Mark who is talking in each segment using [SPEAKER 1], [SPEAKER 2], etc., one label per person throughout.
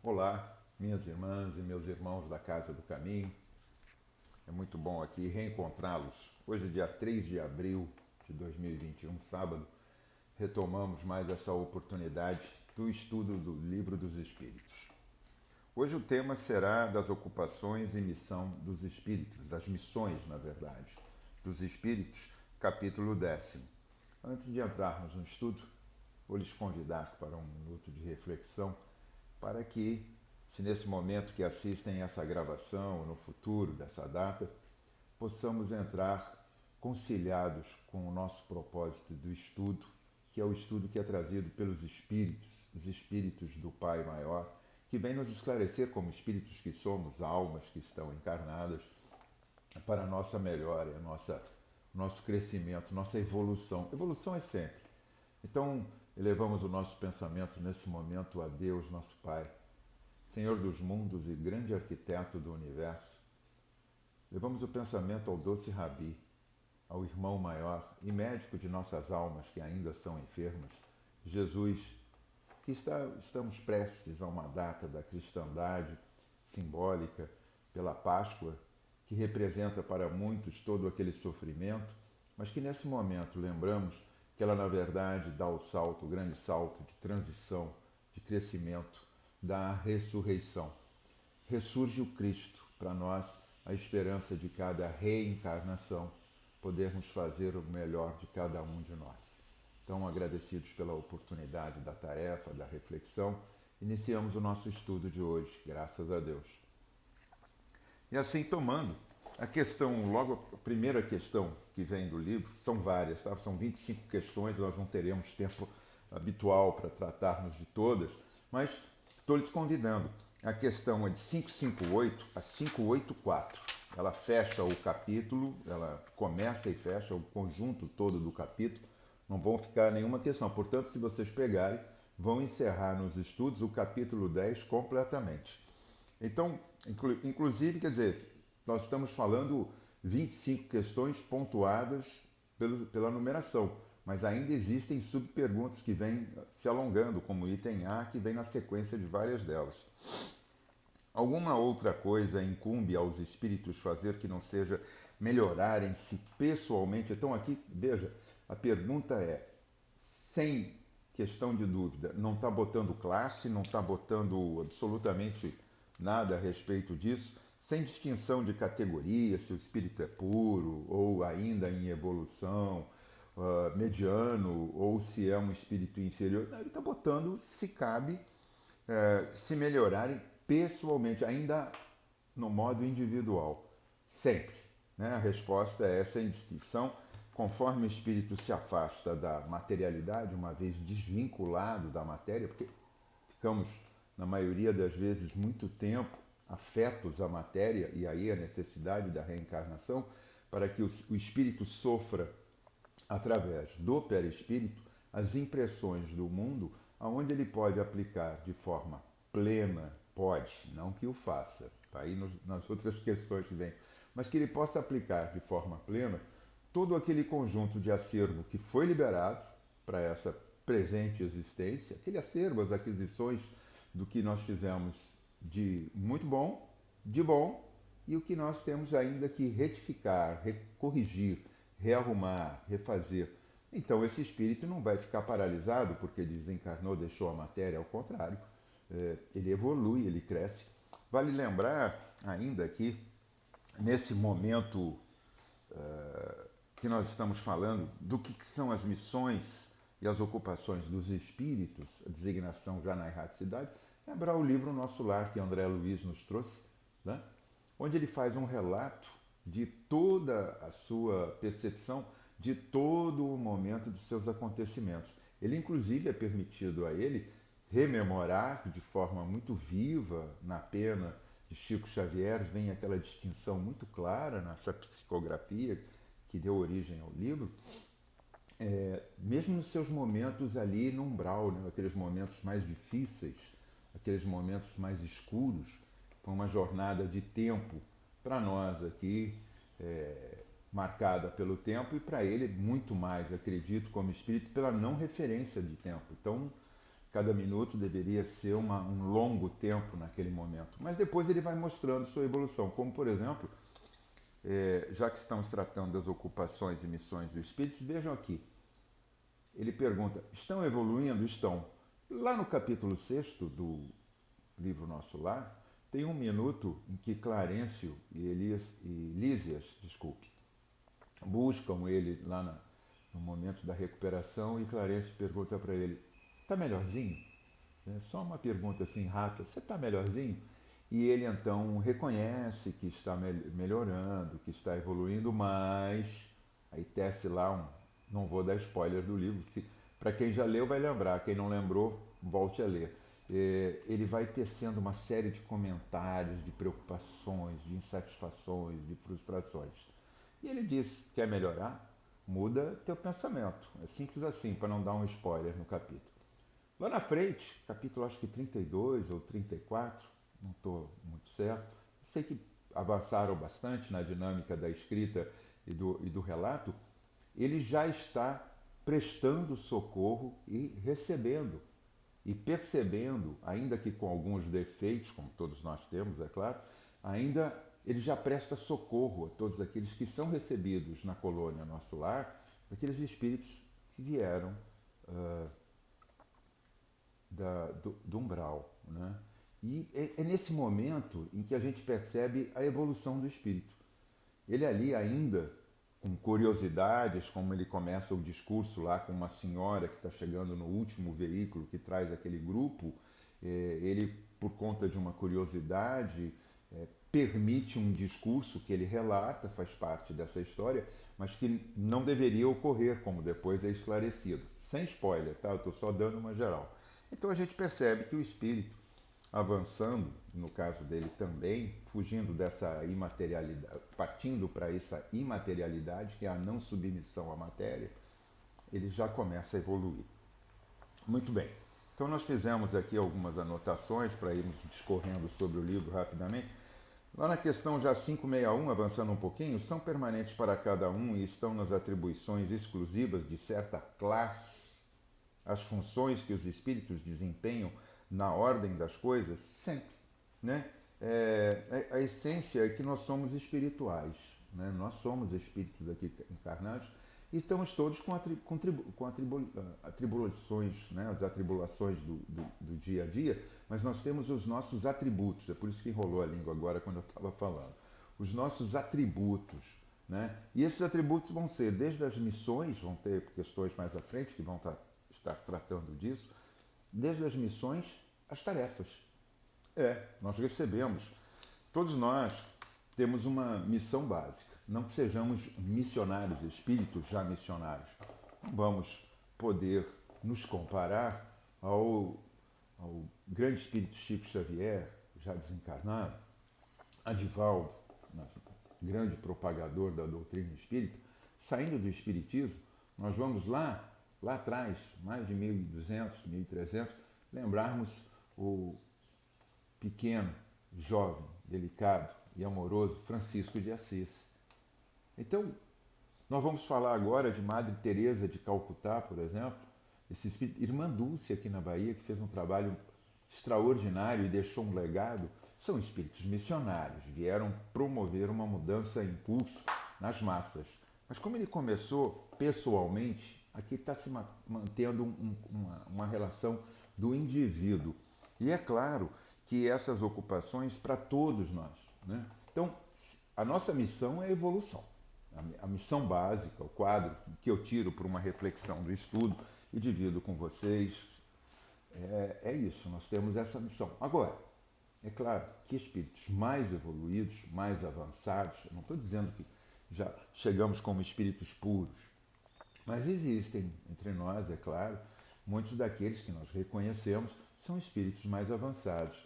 [SPEAKER 1] Olá, minhas irmãs e meus irmãos da Casa do Caminho. É muito bom aqui reencontrá-los. Hoje, dia 3 de abril de 2021, sábado, retomamos mais essa oportunidade do estudo do Livro dos Espíritos. Hoje o tema será das ocupações e missão dos espíritos, das missões, na verdade, dos espíritos, capítulo 10º. Antes de entrarmos no estudo, vou lhes convidar para um minuto de reflexão para que, se nesse momento que assistem essa gravação ou no futuro dessa data, possamos entrar conciliados com o nosso propósito do estudo, que é o estudo que é trazido pelos espíritos, os espíritos do Pai Maior, que vem nos esclarecer como espíritos que somos, almas que estão encarnadas, para a nossa melhora, nosso crescimento, nossa evolução. Evolução é sempre. Então, elevamos o nosso pensamento nesse momento a Deus, nosso Pai, Senhor dos mundos e grande arquiteto do universo. Levamos o pensamento ao doce Rabi, ao irmão maior e médico de nossas almas que ainda são enfermas, Jesus, que estamos prestes a uma data da cristandade simbólica pela Páscoa, que representa para muitos todo aquele sofrimento, mas que nesse momento lembramos que ela na verdade dá o salto, o grande salto de transição, de crescimento, da ressurreição. Ressurge o Cristo para nós, a esperança de cada reencarnação, podermos fazer o melhor de cada um de nós. Então, agradecidos pela oportunidade da tarefa, da reflexão, iniciamos o nosso estudo de hoje, graças a Deus. E assim, tomando a questão, logo a primeira questão que vem do livro, são várias, tá? São 25 questões, nós não teremos tempo habitual para tratarmos de todas, mas estou lhes convidando. A questão é de 558 a 584. Ela fecha o capítulo, ela começa e fecha o conjunto todo do capítulo, não vão ficar nenhuma questão. Portanto, se vocês pegarem, vão encerrar nos estudos o capítulo 10 completamente. Então, inclusive, quer dizer, nós estamos falando 25 questões pontuadas pela numeração, mas ainda existem subperguntas que vêm se alongando, como o item A, que vem na sequência de várias delas. Alguma outra coisa incumbe aos espíritos fazer que não seja melhorarem-se pessoalmente? Então, aqui, veja, a pergunta é, sem questão de dúvida, não está botando classe, não está botando absolutamente nada a respeito disso, sem distinção de categoria, se o espírito é puro ou ainda em evolução, mediano, ou se é um espírito inferior. Não, ele está botando se cabe se melhorarem pessoalmente, ainda no modo individual. Sempre. Né? A resposta é sem distinção. Conforme o espírito se afasta da materialidade, uma vez desvinculado da matéria, porque ficamos, na maioria das vezes, muito tempo afetos à matéria, e aí a necessidade da reencarnação, para que o espírito sofra, através do perispírito, as impressões do mundo, aonde ele pode aplicar de forma plena, pode, não que o faça, tá aí nas outras questões que vêm, mas que ele possa aplicar de forma plena todo aquele conjunto de acervo que foi liberado para essa presente existência, aquele acervo, as aquisições do que nós fizemos de muito bom, de bom, e o que nós temos ainda que retificar, corrigir, rearrumar, refazer. Então esse espírito não vai ficar paralisado porque desencarnou, deixou a matéria, ao contrário, ele evolui, ele cresce. Vale lembrar ainda que nesse momento que nós estamos falando do que são as missões e as ocupações dos espíritos, a designação já na erraticidade, lembrar o livro Nosso Lar, que André Luiz nos trouxe, né? Onde ele faz um relato de toda a sua percepção, de todo o momento dos seus acontecimentos. Ele, inclusive, é permitido a ele rememorar de forma muito viva, na pena de Chico Xavier, vem aquela distinção muito clara nessa psicografia que deu origem ao livro, mesmo nos seus momentos ali no umbral, né, aqueles momentos mais difíceis, aqueles momentos mais escuros, foi uma jornada de tempo para nós aqui, marcada pelo tempo, e para ele muito mais, acredito, como espírito, pela não referência de tempo. Então, Cada minuto deveria ser um longo tempo naquele momento. Mas depois ele vai mostrando sua evolução, como por exemplo, já que estamos tratando das ocupações e missões do Espírito, vejam aqui. Ele pergunta, estão evoluindo? Estão. Lá no capítulo 6º do livro Nosso Lar, tem um minuto em que Clarencio e Lísias, buscam ele lá no momento da recuperação e Clarencio pergunta para ele, está melhorzinho? É só uma pergunta assim rápida, você está melhorzinho? E ele então reconhece que está melhorando, que está evoluindo, mas aí tece lá não vou dar spoiler do livro, para quem já leu vai lembrar, quem não lembrou, volte a ler. Ele vai tecendo uma série de comentários, de preocupações, de insatisfações, de frustrações. E ele diz, quer melhorar? Muda teu pensamento. É simples assim, para não dar um spoiler no capítulo. Lá na frente, capítulo acho que 32 ou 34, não estou muito certo, sei que avançaram bastante na dinâmica da escrita e do relato, ele já está prestando socorro e recebendo e percebendo, ainda que com alguns defeitos, como todos nós temos, é claro, ainda ele já presta socorro a todos aqueles que são recebidos na colônia Nosso Lar, aqueles espíritos que vieram do umbral. Né? E é nesse momento em que a gente percebe a evolução do espírito. Ele ali ainda, com curiosidades, como ele começa o discurso lá com uma senhora que está chegando no último veículo que traz aquele grupo, ele, por conta de uma curiosidade, permite um discurso que ele relata, faz parte dessa história, mas que não deveria ocorrer, como depois é esclarecido. Sem spoiler, tá? Eu estou só dando uma geral. Então a gente percebe que o espírito, avançando, no caso dele também, fugindo dessa imaterialidade, partindo para essa imaterialidade, que é a não submissão à matéria, ele já começa a evoluir. Muito bem. Então nós fizemos aqui algumas anotações para irmos discorrendo sobre o livro rapidamente. Lá na questão já 561, avançando um pouquinho, são permanentes para cada um e estão nas atribuições exclusivas de certa classe as funções que os espíritos desempenham na ordem das coisas? Sempre. Né? A essência é que nós somos espirituais. Né? Nós somos espíritos aqui encarnados e estamos todos com atribulações, né? As atribulações do dia a dia, mas nós temos os nossos atributos. É por isso que enrolou a língua agora quando eu estava falando. Os nossos atributos. Né? E esses atributos vão ser desde as missões, vão ter questões mais à frente que vão estar tratando disso, desde as missões às tarefas. Nós recebemos. Todos nós temos uma missão básica. Não que sejamos missionários, espíritos já missionários. Não vamos poder nos comparar ao grande espírito Chico Xavier, já desencarnado, Adivaldo, grande propagador da doutrina espírita. Saindo do espiritismo, nós vamos lá atrás, mais de 1200, 1300, lembrarmos o pequeno, jovem, delicado e amoroso Francisco de Assis. Então, nós vamos falar agora de Madre Teresa de Calcutá, por exemplo, esse espírito, Irmã Dulce aqui na Bahia, que fez um trabalho extraordinário e deixou um legado. São espíritos missionários, vieram promover uma mudança, impulso nas massas. Mas como ele começou pessoalmente, aqui está se mantendo uma relação do indivíduo. E é claro que essas ocupações para todos nós. Né? Então, a nossa missão é a evolução. A missão básica, o quadro que eu tiro por uma reflexão do estudo e divido com vocês, é isso, nós temos essa missão. Agora, é claro que espíritos mais evoluídos, mais avançados, eu não estou dizendo que já chegamos como espíritos puros, mas existem entre nós, é claro, muitos daqueles que nós reconhecemos são espíritos mais avançados.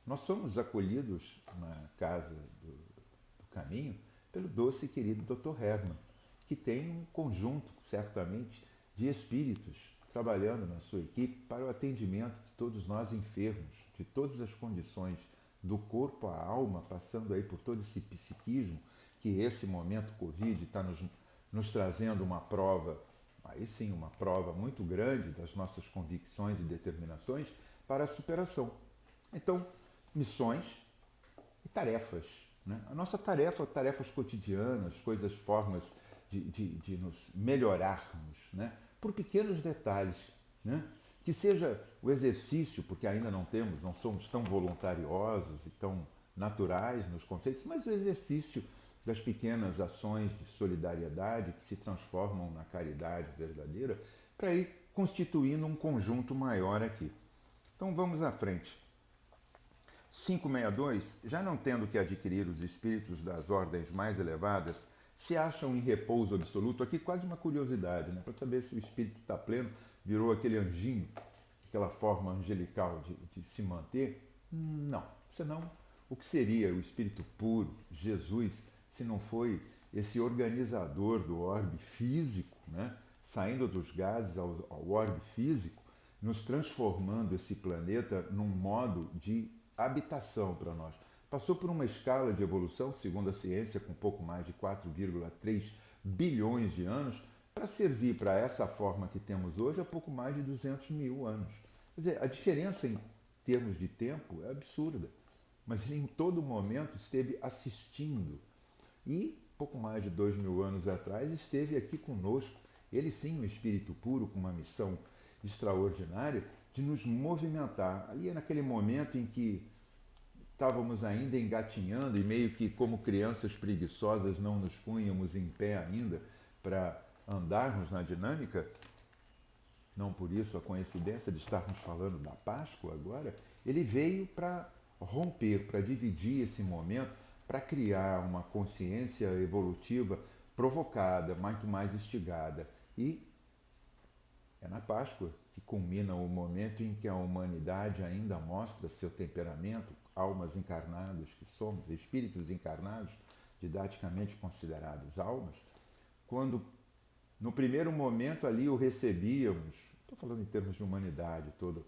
[SPEAKER 1] Nós somos acolhidos na casa do caminho pelo doce e querido Dr. Hermann, que tem um conjunto, certamente, de espíritos trabalhando na sua equipe para o atendimento de todos nós enfermos, de todas as condições, do corpo à alma, passando aí por todo esse psiquismo, que esse momento Covid está nos trazendo uma prova aí sim, uma prova muito grande das nossas convicções e determinações para a superação. Então, missões e tarefas. Né? A nossa tarefa, tarefas cotidianas, coisas, formas de nos melhorarmos, né? Por pequenos detalhes. Né? Que seja o exercício, porque ainda não somos tão voluntariosos e tão naturais nos conceitos, mas o exercício das pequenas ações de solidariedade que se transformam na caridade verdadeira para ir constituindo um conjunto maior aqui. Então vamos à frente. 562, já não tendo que adquirir os espíritos das ordens mais elevadas, se acham em repouso absoluto. Aqui quase uma curiosidade, né? Para saber se o espírito está pleno, virou aquele anjinho, aquela forma angelical de se manter. Não, senão o que seria o espírito puro, Jesus, se não foi esse organizador do orbe físico, né? Saindo dos gases ao orbe físico, nos transformando esse planeta num modo de habitação para nós. Passou por uma escala de evolução, segundo a ciência, com pouco mais de 4,3 bilhões de anos, para servir para essa forma que temos hoje há pouco mais de 200 mil anos. Quer dizer, a diferença em termos de tempo é absurda, mas ele em todo momento esteve assistindo e, pouco mais de 2.000 anos atrás, esteve aqui conosco. Ele sim, um espírito puro, com uma missão extraordinária de nos movimentar. Ali é naquele momento em que estávamos ainda engatinhando e meio que como crianças preguiçosas não nos punhamos em pé ainda para andarmos na dinâmica, não por isso a coincidência de estarmos falando da Páscoa agora, ele veio para romper, para dividir esse momento, para criar uma consciência evolutiva provocada, muito mais instigada. E é na Páscoa que culmina o momento em que a humanidade ainda mostra seu temperamento, almas encarnadas que somos, espíritos encarnados, didaticamente considerados almas, quando no primeiro momento ali o recebíamos, estou falando em termos de humanidade toda,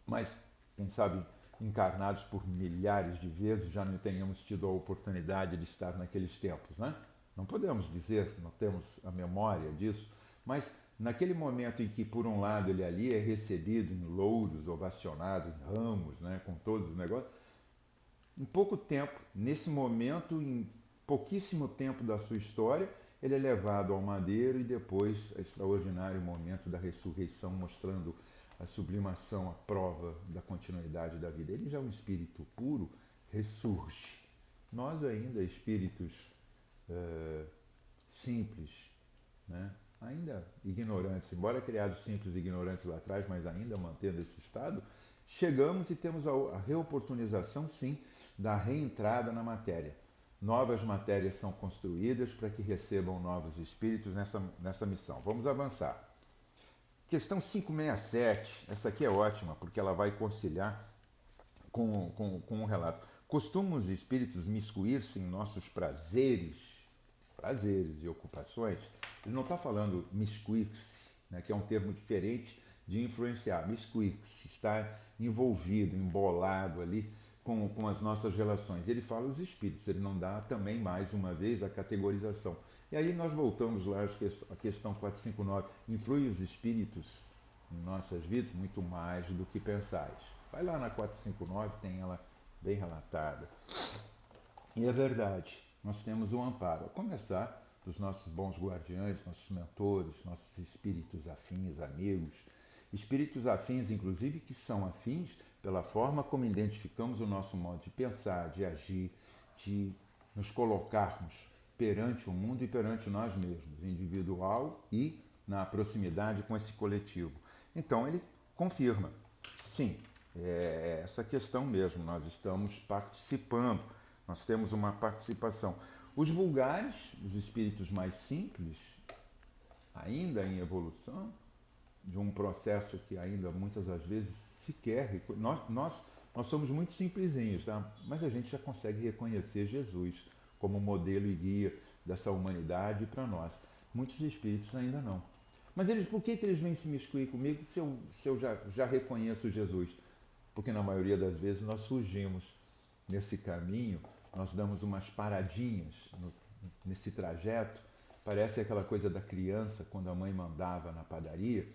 [SPEAKER 1] mas quem sabe encarnados por milhares de vezes já não tenhamos tido a oportunidade de estar naqueles tempos, né? Não podemos dizer, não temos a memória disso, mas naquele momento em que, por um lado, ele ali é recebido em louros, ovacionado em ramos, né, com todos os negócios, em pouco tempo, nesse momento, em pouquíssimo tempo da sua história, ele é levado ao madeiro e depois ao extraordinário momento da ressurreição, mostrando a sublimação, a prova da continuidade da vida. Ele já é um espírito puro, ressurge. Nós ainda, espíritos simples, né? Ainda ignorantes, embora criados simples e ignorantes lá atrás, mas ainda mantendo esse estado, chegamos e temos a reoportunização, sim, da reentrada na matéria. Novas matérias são construídas para que recebam novos espíritos nessa missão. Vamos avançar. Questão 567, essa aqui é ótima, porque ela vai conciliar com um relato. Costumam os espíritos miscuir-se em nossos prazeres e ocupações? Ele não está falando miscuir-se, né, que é um termo diferente de influenciar. Miscuir-se, estar envolvido, embolado ali com as nossas relações. Ele fala os espíritos, ele não dá também, mais uma vez, a categorização. E aí nós voltamos lá à questão 459. Influi os espíritos em nossas vidas muito mais do que pensais. Vai lá na 459, tem ela bem relatada. E é verdade, nós temos um amparo, a começar dos nossos bons guardiães, nossos mentores, nossos espíritos afins, amigos, espíritos afins, inclusive, que são afins pela forma como identificamos o nosso modo de pensar, de agir, de nos colocarmos perante o mundo e perante nós mesmos, individual e na proximidade com esse coletivo. Então ele confirma, sim, é essa questão mesmo, nós estamos participando, nós temos uma participação. Os vulgares, os espíritos mais simples, ainda em evolução, de um processo que ainda muitas das vezes sequer... Nós somos muito simplesinhos, tá? Mas a gente já consegue reconhecer Jesus como modelo e guia dessa humanidade para nós. Muitos espíritos ainda não. Mas eles, por que eles vêm se miscuir comigo se eu já reconheço Jesus? Porque na maioria das vezes nós surgimos nesse caminho, nós damos umas paradinhas nesse trajeto Parece aquela coisa da criança, quando a mãe mandava na padaria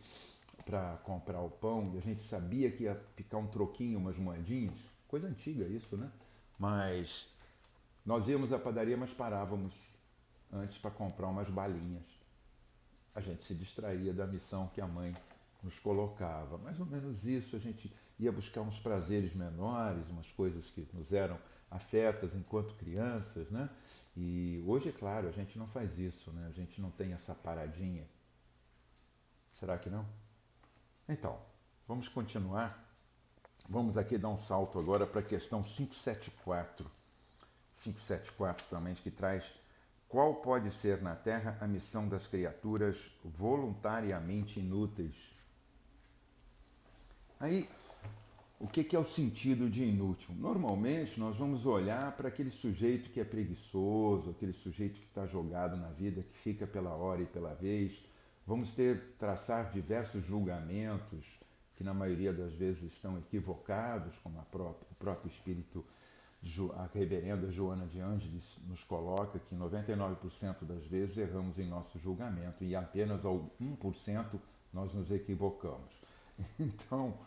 [SPEAKER 1] para comprar o pão e a gente sabia que ia ficar um troquinho, umas moedinhas. Coisa antiga isso, né? Mas nós íamos à padaria, mas parávamos antes para comprar umas balinhas. A gente se distraía da missão que a mãe nos colocava. Mais ou menos isso, a gente ia buscar uns prazeres menores, umas coisas que nos eram afetas enquanto crianças, né? E hoje, é claro, a gente não faz isso, né? A gente não tem essa paradinha. Será que não? Então, vamos continuar. Vamos aqui dar um salto agora para a questão 574. 574 também, que traz qual pode ser na Terra a missão das criaturas voluntariamente inúteis. Aí, o que é o sentido de inútil? Normalmente nós vamos olhar para aquele sujeito que é preguiçoso, aquele sujeito que está jogado na vida, que fica pela hora e pela vez. Vamos traçar diversos julgamentos que na maioria das vezes estão equivocados, como o próprio espírito, a reverenda Joana de Ângeles nos coloca que 99% das vezes erramos em nosso julgamento e apenas ao 1% nós nos equivocamos. Então,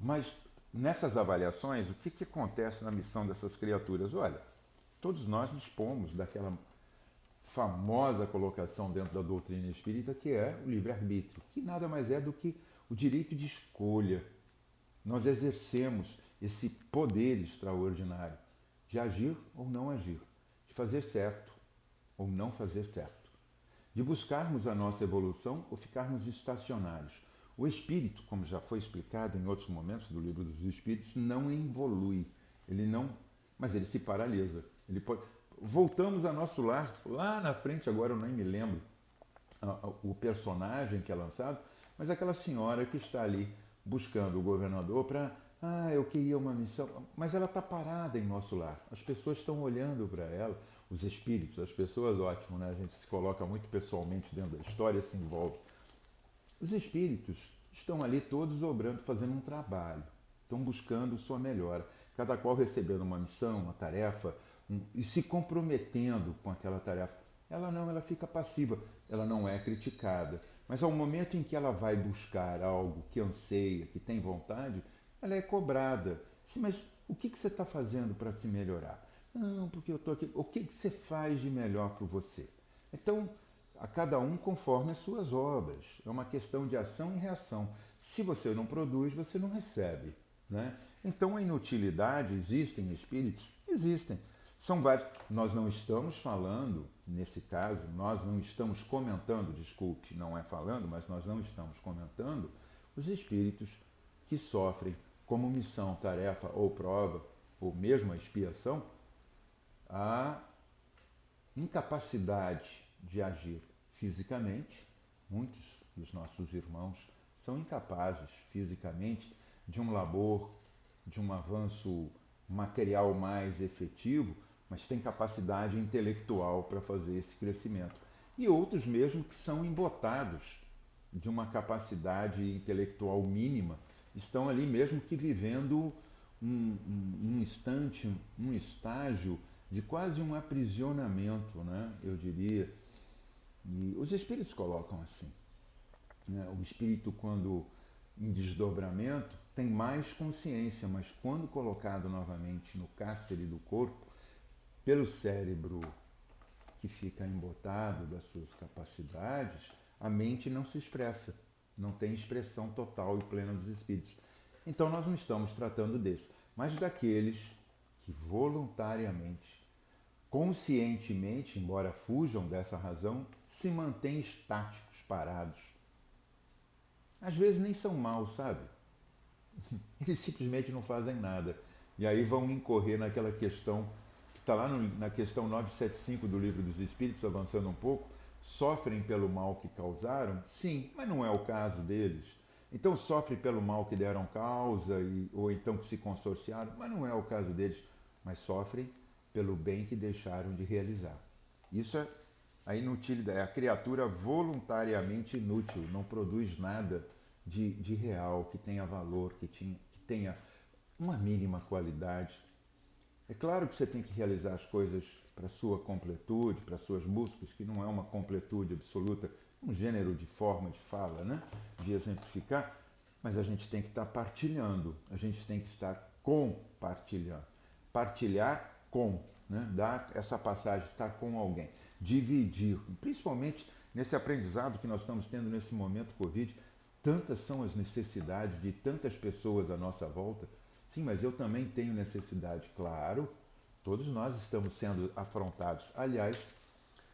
[SPEAKER 1] mas nessas avaliações, o que acontece na missão dessas criaturas? Olha, todos nós dispomos daquela famosa colocação dentro da doutrina espírita que é o livre-arbítrio, que nada mais é do que o direito de escolha. Nós exercemos esse poder extraordinário de agir ou não agir, de fazer certo ou não fazer certo, de buscarmos a nossa evolução ou ficarmos estacionários. O espírito, como já foi explicado em outros momentos do Livro dos Espíritos, não evolui, mas ele se paralisa. Voltamos a nosso lar, lá na frente, agora eu nem me lembro o personagem que é lançado, mas aquela senhora que está ali buscando o governador para, eu queria uma missão, mas ela está parada em nosso lar. As pessoas estão olhando para ela, os espíritos, as pessoas, ótimo, né? A gente se coloca muito pessoalmente dentro da história, se envolve. Os espíritos estão ali todos obrando, fazendo um trabalho, estão buscando sua melhora, cada qual recebendo uma missão, uma tarefa, e se comprometendo com aquela tarefa. Ela fica passiva, ela não é criticada. Mas ao momento em que ela vai buscar algo que anseia, que tem vontade, ela é cobrada. Sim, mas o que você está fazendo para se melhorar? Não, porque eu estou aqui. O que você faz de melhor para você? Então, a cada um conforme as suas obras. É uma questão de ação e reação. Se você não produz, você não recebe. Né? Então, a inutilidade, existem espíritos? Existem. São vários. Nós não estamos falando, nesse caso, nós não estamos comentando, desculpe, não é falando, mas nós não estamos comentando os espíritos que sofrem como missão, tarefa ou prova, ou mesmo a expiação, a incapacidade de agir fisicamente. Muitos dos nossos irmãos são incapazes fisicamente de um labor, de um avanço material mais efetivo, mas têm capacidade intelectual para fazer esse crescimento. E outros mesmo que são embotados de uma capacidade intelectual mínima, estão ali mesmo que vivendo um instante, um estágio de quase um aprisionamento, né? Eu diria. E os espíritos colocam assim. Né? O espírito, quando em desdobramento, tem mais consciência, mas quando colocado novamente no cárcere do corpo, pelo cérebro que fica embotado das suas capacidades, a mente não se expressa, não tem expressão total e plena dos espíritos. Então nós não estamos tratando desse, mas daqueles que voluntariamente, conscientemente, embora fujam dessa razão, se mantêm estáticos, parados. Às vezes nem são maus, sabe? Eles simplesmente não fazem nada. E aí vão incorrer naquela questão que está lá na questão 975 do Livro dos Espíritos, avançando um pouco. Sofrem pelo mal que causaram? Sim, mas não é o caso deles. Então sofrem pelo mal que deram causa, ou então que se consorciaram, mas não é o caso deles. Mas sofrem pelo bem que deixaram de realizar. Isso é a inutilidade, é a criatura voluntariamente inútil, não produz nada de real, que tenha valor, que tenha uma mínima qualidade. É claro que você tem que realizar as coisas para sua completude, para suas buscas, que não é uma completude absoluta, um gênero de forma de fala, né? De exemplificar, mas a gente tem que estar partilhando, a gente tem que estar compartilhando. Partilhar com, né? Dar essa passagem, estar com alguém. Dividir, principalmente nesse aprendizado que nós estamos tendo nesse momento Covid, tantas são as necessidades de tantas pessoas à nossa volta. Sim, mas eu também tenho necessidade, claro. Todos nós estamos sendo afrontados. Aliás,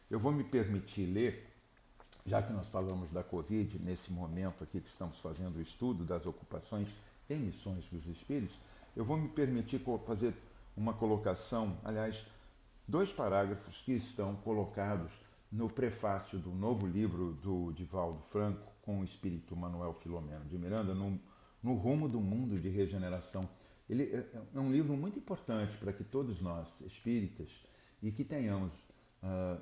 [SPEAKER 1] eu vou me permitir ler, já que nós falamos da Covid, nesse momento aqui que estamos fazendo o estudo das ocupações em missões dos espíritos, eu vou me permitir fazer uma colocação, aliás, 2 parágrafos que estão colocados no prefácio do novo livro do Divaldo Franco com o espírito Manuel Filomeno de Miranda, no Rumo do Mundo de Regeneração. Ele é um livro muito importante para que todos nós, espíritas, e que tenhamos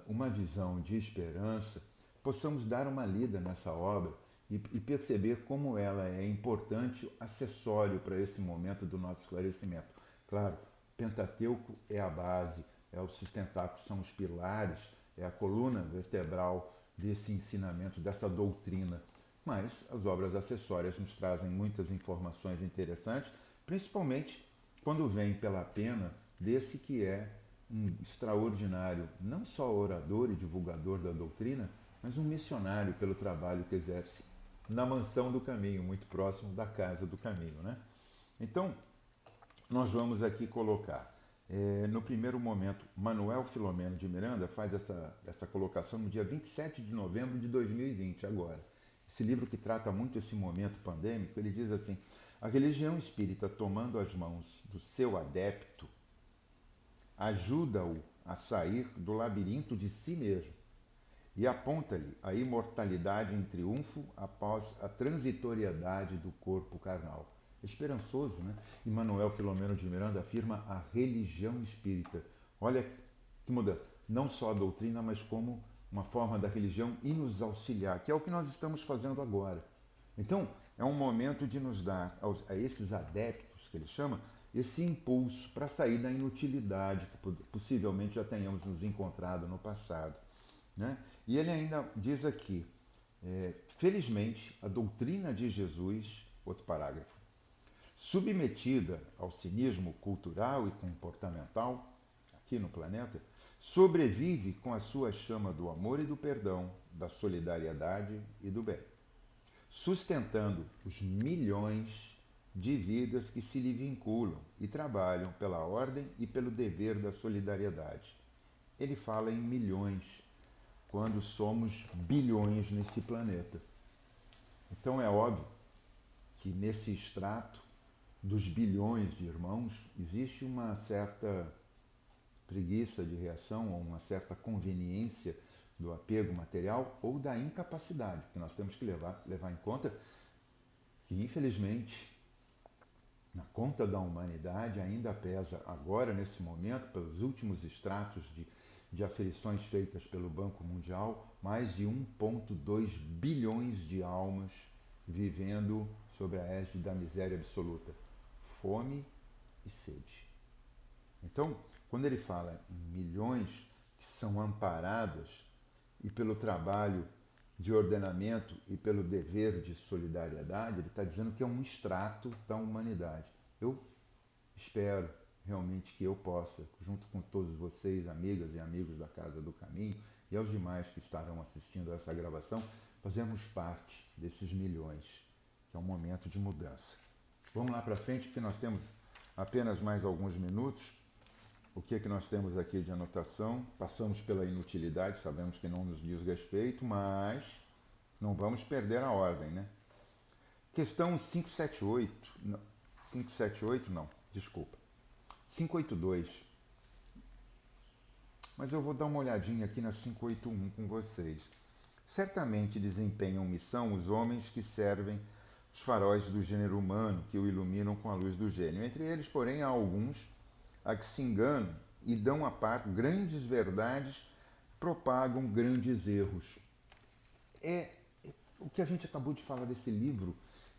[SPEAKER 1] uma visão de esperança, possamos dar uma lida nessa obra e perceber como ela é importante acessório para esse momento do nosso esclarecimento. Claro, Pentateuco é a base, é o sustentáculo, são os pilares, é a coluna vertebral desse ensinamento, dessa doutrina. Mas as obras acessórias nos trazem muitas informações interessantes, principalmente quando vem pela pena desse que é um extraordinário, não só orador e divulgador da doutrina, mas um missionário pelo trabalho que exerce na Mansão do Caminho, muito próximo da Casa do Caminho, né? Então, nós vamos aqui colocar, no primeiro momento, Manuel Filomeno de Miranda faz essa colocação no dia 27 de novembro de 2020, agora. Esse livro que trata muito esse momento pandêmico, ele diz assim: a religião espírita, tomando as mãos do seu adepto, ajuda-o a sair do labirinto de si mesmo e aponta-lhe a imortalidade em triunfo após a transitoriedade do corpo carnal. Esperançoso, né? E Manuel Filomeno de Miranda afirma a religião espírita. Olha que mudança. Não só a doutrina, mas como uma forma da religião e nos auxiliar, que é o que nós estamos fazendo agora. Então, é um momento de nos dar a esses adeptos, que ele chama, esse impulso para sair da inutilidade que possivelmente já tenhamos nos encontrado no passado, né? E ele ainda diz aqui, felizmente, a doutrina de Jesus, outro parágrafo, submetida ao cinismo cultural e comportamental aqui no planeta, sobrevive com a sua chama do amor e do perdão, da solidariedade e do bem, sustentando os milhões de vidas que se lhe vinculam e trabalham pela ordem e pelo dever da solidariedade. Ele fala em milhões, quando somos bilhões nesse planeta. Então é óbvio que nesse extrato dos bilhões de irmãos existe uma certa preguiça de reação ou uma certa conveniência do apego material ou da incapacidade, que nós temos que levar em conta que, infelizmente, na conta da humanidade ainda pesa agora, nesse momento, pelos últimos extratos de aferições feitas pelo Banco Mundial, mais de 1,2 bilhões de almas vivendo sob a égide da miséria absoluta, fome e sede. Então, quando ele fala em milhões que são amparadas e pelo trabalho de ordenamento e pelo dever de solidariedade, ele está dizendo que é um extrato da humanidade. Eu espero realmente que eu possa, junto com todos vocês, amigas e amigos da Casa do Caminho, e aos demais que estarão assistindo a essa gravação, fazermos parte desses milhões, que é um momento de mudança. Vamos lá para frente, porque nós temos apenas mais alguns minutos. O que é que nós temos aqui de anotação? Passamos pela inutilidade, sabemos que não nos diz respeito, mas não vamos perder a ordem, né? Questão 578, não, 578 não, desculpa. 582. Mas eu vou dar uma olhadinha aqui na 581 com vocês. Certamente desempenham missão os homens que servem os faróis do gênero humano, que o iluminam com a luz do gênio. Entre eles, porém, há alguns a que se enganam e dão a par grandes verdades, propagam grandes erros. É o que a gente acabou de falar desse livro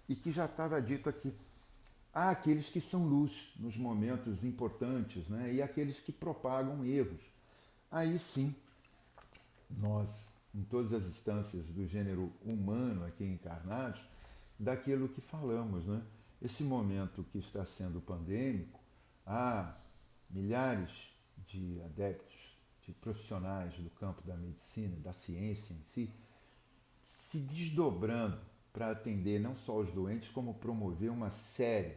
[SPEAKER 1] e que já estava dito aqui. há aqueles que são luz nos momentos importantes, né? E aqueles que propagam erros. Aí sim, nós, em todas as instâncias do gênero humano aqui encarnados, daquilo que falamos, né? Esse momento que está sendo pandêmico, há milhares de adeptos, de profissionais do campo da medicina, da ciência em si, se desdobrando para atender não só os doentes, como promover uma série,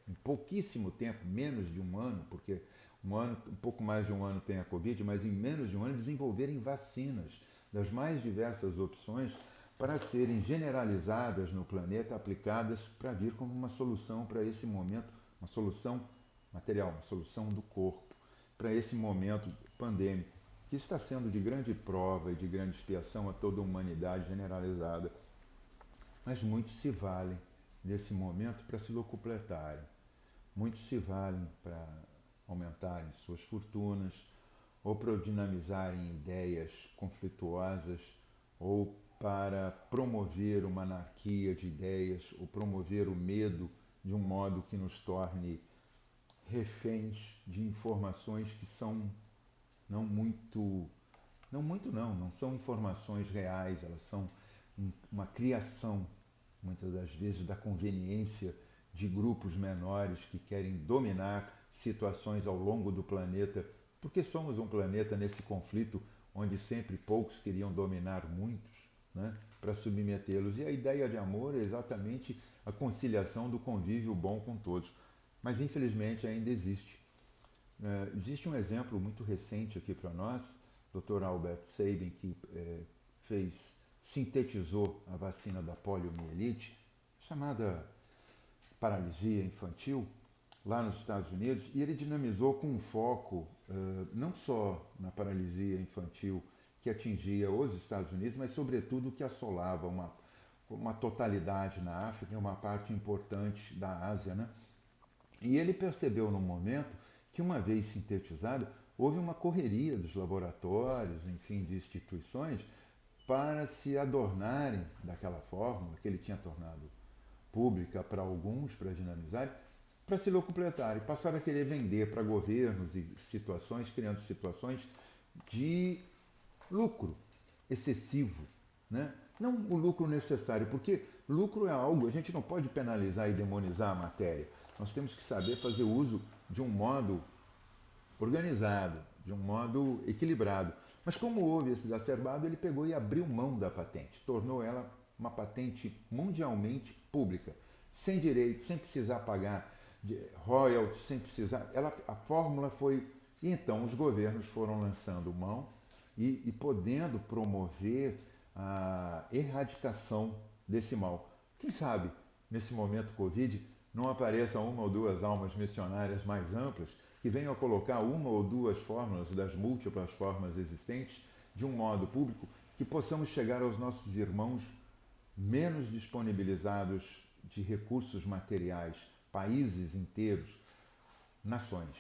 [SPEAKER 1] em pouquíssimo tempo, menos de um ano, porque um pouco mais de um ano tem a Covid, mas em menos de um ano desenvolverem vacinas das mais diversas opções para serem generalizadas no planeta, aplicadas para vir como uma solução para esse momento, uma solução material, uma solução do corpo, para esse momento pandêmico, que está sendo de grande prova e de grande expiação a toda a humanidade generalizada. Mas muitos se valem desse momento para se locupletarem. Muitos se valem para aumentarem suas fortunas, ou para dinamizarem ideias conflituosas, ou para promover uma anarquia de ideias, ou promover o medo de um modo que nos torne reféns de informações que são não são informações reais, elas são uma criação, muitas das vezes, da conveniência de grupos menores que querem dominar situações ao longo do planeta, porque somos um planeta nesse conflito onde sempre poucos queriam dominar muitos, né, para submetê-los. E a ideia de amor é exatamente a conciliação do convívio bom com todos. Mas, infelizmente, ainda existe. Existe um exemplo muito recente aqui para nós, Dr. Albert Sabin, que sintetizou a vacina da poliomielite, chamada paralisia infantil, lá nos Estados Unidos, e ele dinamizou com um foco não só na paralisia infantil que atingia os Estados Unidos, mas sobretudo que assolava uma totalidade na África e uma parte importante da Ásia, né? E ele percebeu no momento que, uma vez sintetizada, houve uma correria dos laboratórios, enfim, de instituições, para se adornarem daquela fórmula que ele tinha tornado pública para alguns, para dinamizar, para se locupletarem, passaram a querer vender para governos e situações, criando situações de lucro excessivo, né? Não o lucro necessário, porque lucro é algo, a gente não pode penalizar e demonizar a matéria. Nós temos que saber fazer uso de um modo organizado, de um modo equilibrado. Mas como houve esse exacerbado, ele pegou e abriu mão da patente, tornou ela uma patente mundialmente pública, sem direito, sem precisar pagar royalties, sem precisar. A fórmula foi. E então os governos foram lançando mão e podendo promover a erradicação desse mal. Quem sabe, nesse momento Covid, não apareçam uma ou duas almas missionárias mais amplas que venham a colocar uma ou duas fórmulas das múltiplas formas existentes de um modo público, que possamos chegar aos nossos irmãos menos disponibilizados de recursos materiais, países inteiros, nações.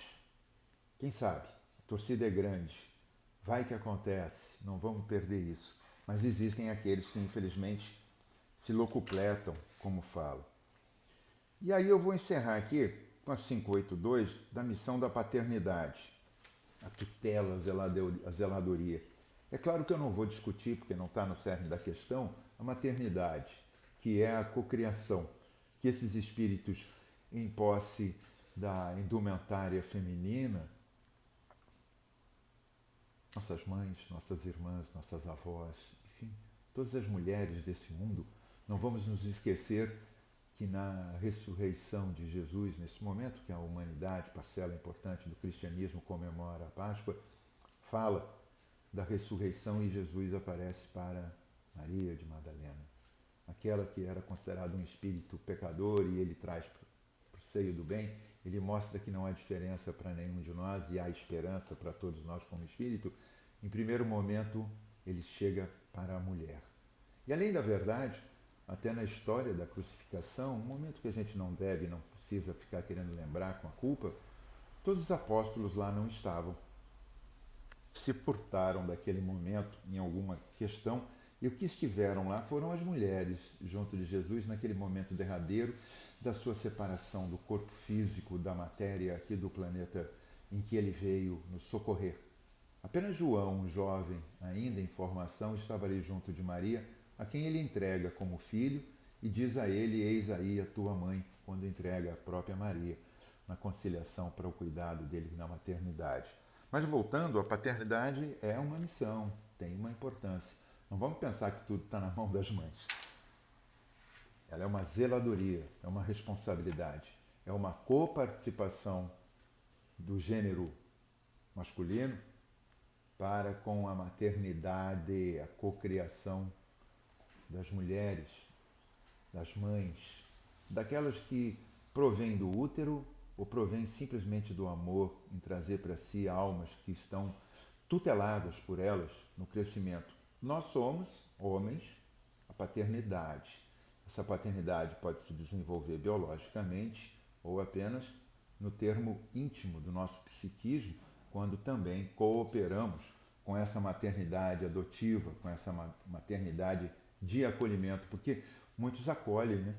[SPEAKER 1] Quem sabe? A torcida é grande. Vai que acontece, não vamos perder isso. Mas existem aqueles que, infelizmente, se locupletam, como falo. E aí eu vou encerrar aqui com a 582 da missão da paternidade, a tutela, a zeladoria. É claro que eu não vou discutir, porque não está no cerne da questão, a maternidade, que é a cocriação, que esses espíritos em posse da indumentária feminina, nossas mães, nossas irmãs, nossas avós, enfim, todas as mulheres desse mundo, não vamos nos esquecer que na ressurreição de Jesus, nesse momento que a humanidade, parcela importante do cristianismo, comemora a Páscoa, fala da ressurreição e Jesus aparece para Maria de Madalena, aquela que era considerada um espírito pecador e ele traz para o seio do bem, ele mostra que não há diferença para nenhum de nós e há esperança para todos nós como espírito. Em primeiro momento, ele chega para a mulher. E além da verdade, até na história da crucificação, um momento que a gente não deve, não precisa ficar querendo lembrar com a culpa, todos os apóstolos lá não estavam. Se furtaram daquele momento em alguma questão E o que estiveram lá foram as mulheres junto de Jesus naquele momento derradeiro da sua separação do corpo físico, da matéria aqui do planeta em que ele veio nos socorrer. Apenas João, um jovem ainda em formação, estava ali junto de Maria, a quem ele entrega como filho e diz a ele: eis aí a tua mãe, quando entrega a própria Maria na conciliação para o cuidado dele na maternidade. Mas voltando, a paternidade é uma missão, tem uma importância. Não vamos pensar que tudo está na mão das mães. Ela é uma zeladoria, é uma responsabilidade, é uma coparticipação do gênero masculino para com a maternidade, a cocriação das mulheres, das mães, daquelas que provêm do útero ou provêm simplesmente do amor em trazer para si almas que estão tuteladas por elas no crescimento. Nós somos, homens, a paternidade. Essa paternidade pode se desenvolver biologicamente ou apenas no termo íntimo do nosso psiquismo, quando também cooperamos com essa maternidade adotiva, com essa maternidade de acolhimento, porque muitos acolhem, né?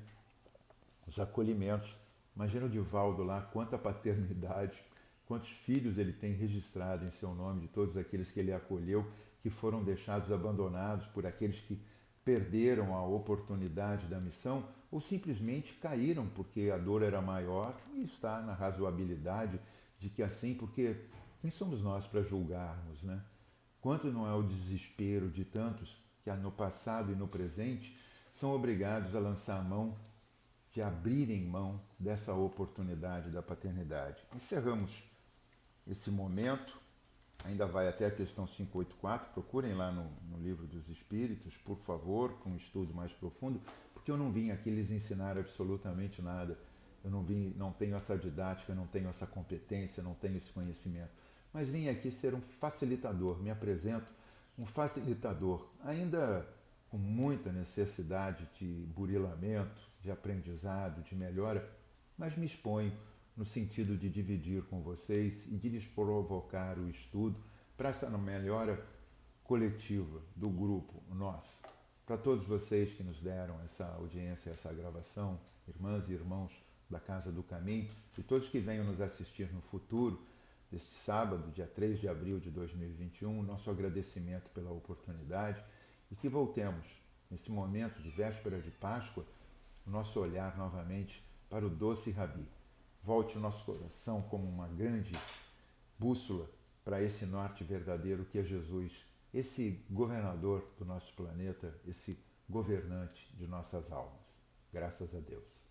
[SPEAKER 1] Os acolhimentos. Imagina o Divaldo lá, quanta paternidade, quantos filhos ele tem registrado em seu nome, de todos aqueles que ele acolheu, que foram deixados abandonados por aqueles que perderam a oportunidade da missão ou simplesmente caíram porque a dor era maior, e está na razoabilidade de que assim, porque quem somos nós para julgarmos, né? Quanto não é o desespero de tantos que no passado e no presente são obrigados a lançar a mão, de abrirem mão dessa oportunidade da paternidade. Encerramos esse momento, ainda vai até a questão 584, procurem lá no Livro dos Espíritos, por favor, com um estudo mais profundo, porque eu não vim aqui lhes ensinar absolutamente nada. Eu não tenho essa didática, não tenho essa competência, não tenho esse conhecimento. Mas vim aqui ser um facilitador, me apresento um facilitador, ainda com muita necessidade de burilamento, de aprendizado, de melhora, mas me exponho no sentido de dividir com vocês e de lhes provocar o estudo para essa melhora coletiva do grupo nosso. Para todos vocês que nos deram essa audiência, essa gravação, irmãs e irmãos da Casa do Caminho, e todos que venham nos assistir no futuro, deste sábado, dia 3 de abril de 2021, nosso agradecimento pela oportunidade e que voltemos, nesse momento de véspera de Páscoa, o nosso olhar novamente para o doce Rabi. Volte o nosso coração como uma grande bússola para esse norte verdadeiro que é Jesus, esse governador do nosso planeta, esse governante de nossas almas. Graças a Deus.